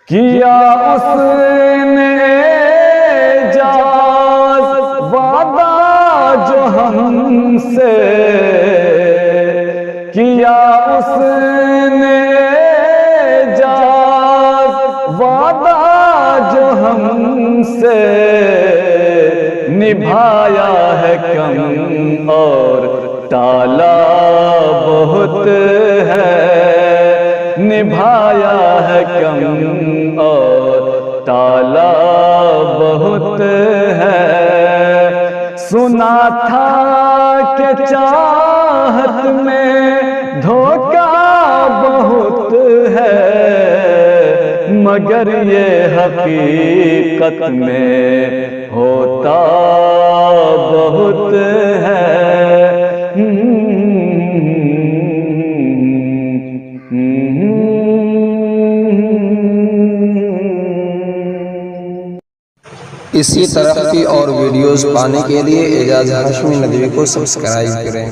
کیا اس نے اعجاز وعدہ جو ہم سے، کیا اس نے اعجاز وعدہ جو ہم سے، نبھایا ہے کم اور ٹالا بہت ہے، نبھایا ہے کم اور ٹالا بہت ہے۔ سنا تھا کہ چاہت میں دھوکہ بہت ہے، مگر یہ حقیقت میں ہوتا بہت ہے۔ اسی طرح کی اور ویڈیوز پانے کے لیے اعجاز ہاشمی ندوی کو سبسکرائب کریں۔